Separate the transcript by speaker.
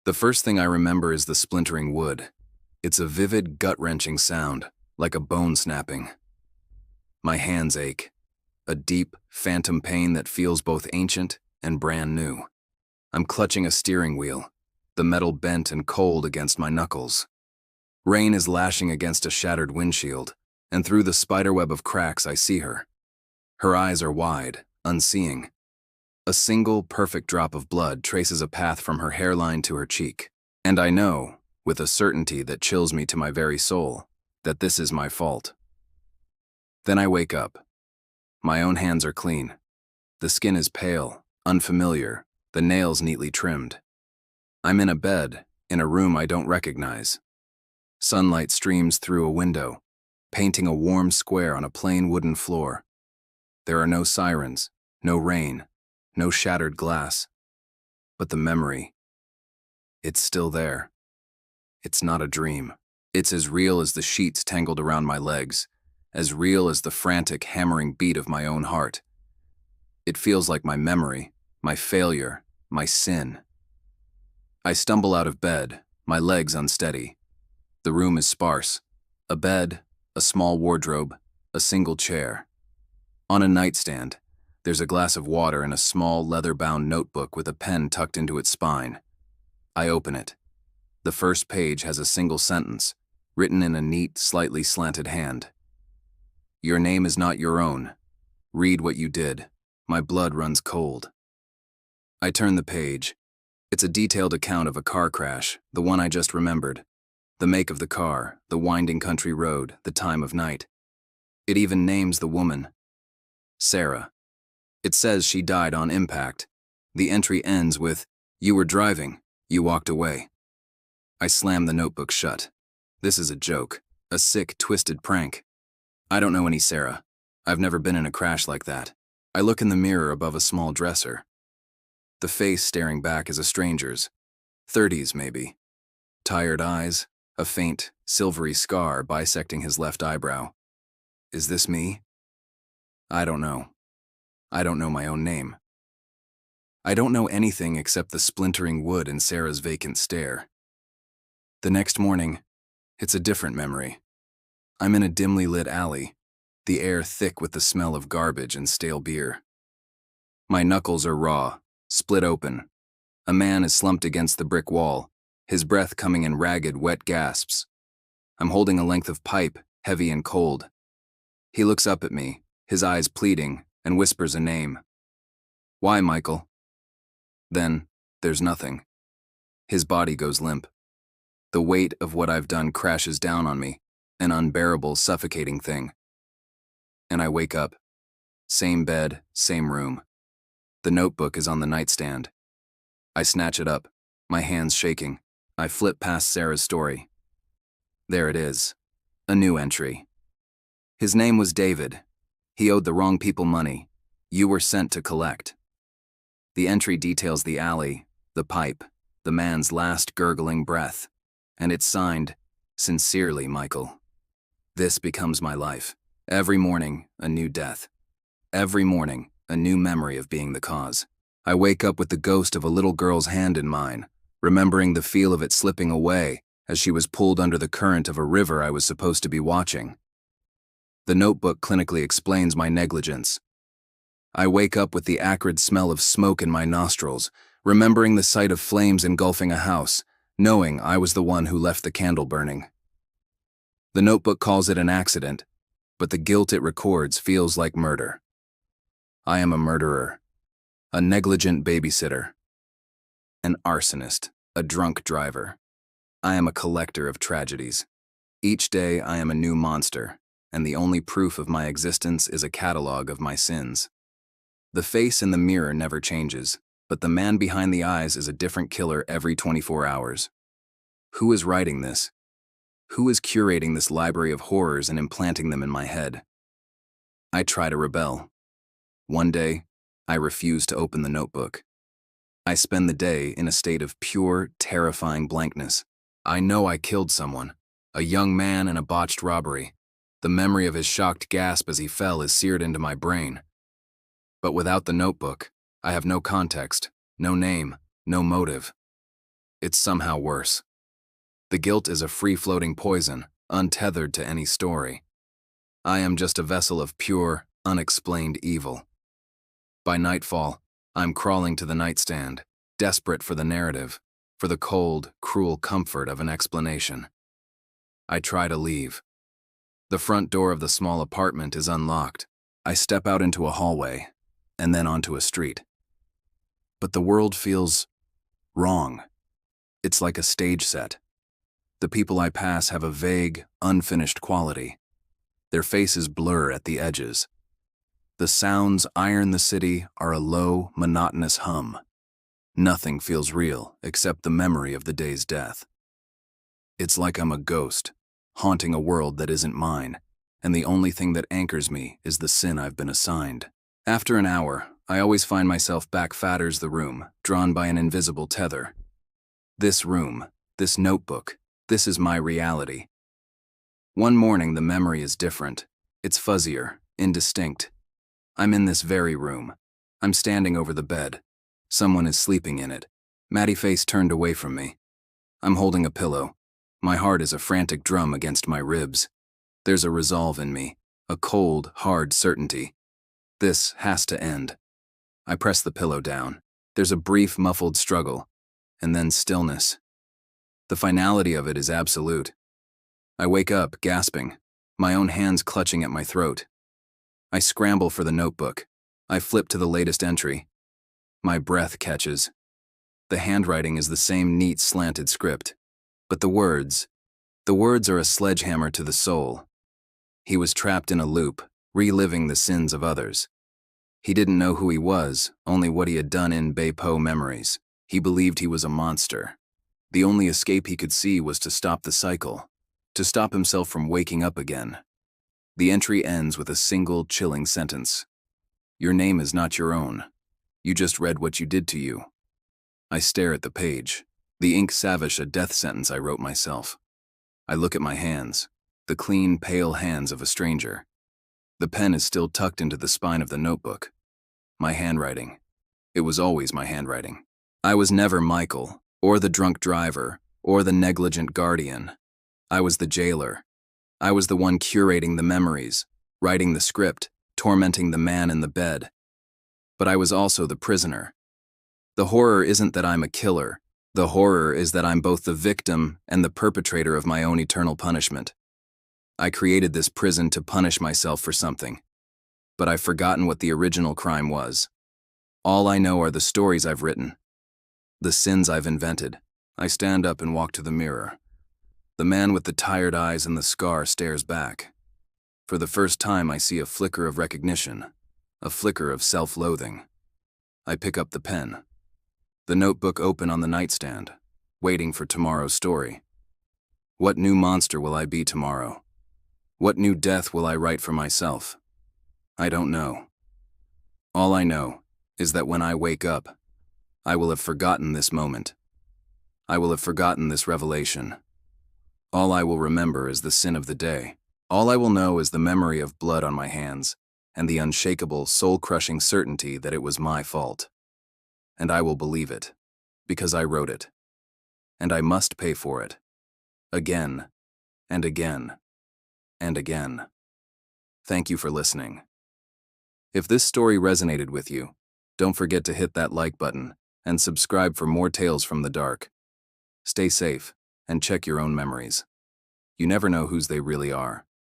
Speaker 1: The first thing I remember is the splintering wood. It's a vivid, gut-wrenching sound, like a bone snapping. My hands ache, a deep, phantom pain that feels both ancient and brand new. I'm clutching a steering wheel, the metal bent and cold against my knuckles. Rain is lashing against a shattered windshield, and through the spiderweb of cracks I see her. Her eyes are wide, unseeing. A single, perfect drop of blood traces a path from her hairline to her cheek. And I know, with a certainty that chills me to my very soul, that this is my fault. Then I wake up. My own hands are clean. The skin is pale, unfamiliar, the nails neatly trimmed. I'm in a bed, in a room I don't recognize. Sunlight streams through a window, painting a warm square on a plain wooden floor. There are no sirens, no rain, no shattered glass. But the memory, it's still there. It's not a dream. It's as real as the sheets tangled around my legs, as real as the frantic, hammering beat of my own heart. It feels like my memory, my failure, my sin. I stumble out of bed, my legs unsteady. The room is sparse. A bed, a small wardrobe, a single chair. On a nightstand, there's a glass of water and a small, leather-bound notebook with a pen tucked into its spine. I open it. The first page has a single sentence, written in a neat, slightly slanted hand. Your name is not your own. Read what you did. My blood runs cold. I turn the page. It's a detailed account of a car crash, the one I just remembered. The make of the car, the winding country road, the time of night. It even names the woman. Sarah. It says she died on impact. The entry ends with, "You were driving. You walked away." I slam the notebook shut. This is a joke, a sick, twisted prank. I don't know any Sarah. I've never been in a crash like that. I look in the mirror above a small dresser. The face staring back is a stranger's. 30s, maybe. Tired eyes, a faint, silvery scar bisecting his left eyebrow. Is this me? I don't know. I don't know my own name. I don't know anything except the splintering wood and Sarah's vacant stare. The next morning, it's a different memory. I'm in a dimly lit alley, the air thick with the smell of garbage and stale beer. My knuckles are raw, split open. A man is slumped against the brick wall, his breath coming in ragged, wet gasps. I'm holding a length of pipe, heavy and cold. He looks up at me, his eyes pleading, and whispers a name. Why, Michael? Then, there's nothing. His body goes limp. The weight of what I've done crashes down on me, an unbearable, suffocating thing. And I wake up. Same bed, same room. The notebook is on the nightstand. I snatch it up, my hands shaking. I flip past Sarah's story. There it is. A new entry. His name was David. He owed the wrong people money. You were sent to collect. The entry details the alley, the pipe, the man's last gurgling breath. And it's signed, "Sincerely, Michael." This becomes my life. Every morning, a new death. Every morning, a new memory of being the cause. I wake up with the ghost of a little girl's hand in mine, remembering the feel of it slipping away as she was pulled under the current of a river I was supposed to be watching. The notebook clinically explains my negligence. I wake up with the acrid smell of smoke in my nostrils, remembering the sight of flames engulfing a house, knowing I was the one who left the candle burning. The notebook calls it an accident, but the guilt it records feels like murder. I am a murderer, a negligent babysitter, an arsonist, a drunk driver. I am a collector of tragedies. Each day I am a new monster, and the only proof of my existence is a catalog of my sins. The face in the mirror never changes, but the man behind the eyes is a different killer every 24 hours. Who is writing this? Who is curating this library of horrors and implanting them in my head? I try to rebel. One day, I refuse to open the notebook. I spend the day in a state of pure, terrifying blankness. I know I killed someone, a young man in a botched robbery. The memory of his shocked gasp as he fell is seared into my brain. But without the notebook, I have no context, no name, no motive. It's somehow worse. The guilt is a free-floating poison, untethered to any story. I am just a vessel of pure, unexplained evil. By nightfall, I'm crawling to the nightstand, desperate for the narrative, for the cold, cruel comfort of an explanation. I try to leave. The front door of the small apartment is unlocked. I step out into a hallway, and then onto a street. But the world feels wrong. It's like a stage set. The people I pass have a vague, unfinished quality. Their faces blur at the edges. The sounds iron the city are a low, monotonous hum. Nothing feels real except the memory of the day's death. It's like I'm a ghost, haunting a world that isn't mine, and the only thing that anchors me is the sin I've been assigned. After an hour, I always find myself back fatters the room, drawn by an invisible tether. This room, this notebook, this is my reality. One morning the memory is different. It's fuzzier, indistinct. I'm in this very room. I'm standing over the bed. Someone is sleeping in it. Maddie face turned away from me. I'm holding a pillow. My heart is a frantic drum against my ribs. There's a resolve in me, a cold, hard certainty. This has to end. I press the pillow down. There's a brief, muffled struggle, and then stillness. The finality of it is absolute. I wake up, gasping, my own hands clutching at my throat. I scramble for the notebook. I flip to the latest entry. My breath catches. The handwriting is the same neat, slanted script. But the words are a sledgehammer to the soul. He was trapped in a loop, reliving the sins of others. He didn't know who he was, only what he had done in Baypo memories. He believed he was a monster. The only escape he could see was to stop the cycle, to stop himself from waking up again. The entry ends with a single, chilling sentence. Your name is not your own. You just read what you did to you. I stare at the page. The ink savish a death sentence I wrote myself. I look at my hands, the clean, pale hands of a stranger. The pen is still tucked into the spine of the notebook. My handwriting. It was always my handwriting. I was never Michael, or the drunk driver, or the negligent guardian. I was the jailer. I was the one curating the memories, writing the script, tormenting the man in the bed. But I was also the prisoner. The horror isn't that I'm a killer. The horror is that I'm both the victim and the perpetrator of my own eternal punishment. I created this prison to punish myself for something, but I've forgotten what the original crime was. All I know are the stories I've written, the sins I've invented. I stand up and walk to the mirror. The man with the tired eyes and the scar stares back. For the first time I see a flicker of recognition, a flicker of self-loathing. I pick up the pen. The notebook open on the nightstand, waiting for tomorrow's story. What new monster will I be tomorrow? What new death will I write for myself? I don't know. All I know is that when I wake up, I will have forgotten this moment. I will have forgotten this revelation. All I will remember is the sin of the day. All I will know is the memory of blood on my hands and the unshakable, soul-crushing certainty that it was my fault. And I will believe it, because I wrote it. And I must pay for it. Again, and again, and again. Thank you for listening. If this story resonated with you, don't forget to hit that like button and subscribe for more tales from the dark. Stay safe and check your own memories. You never know whose they really are.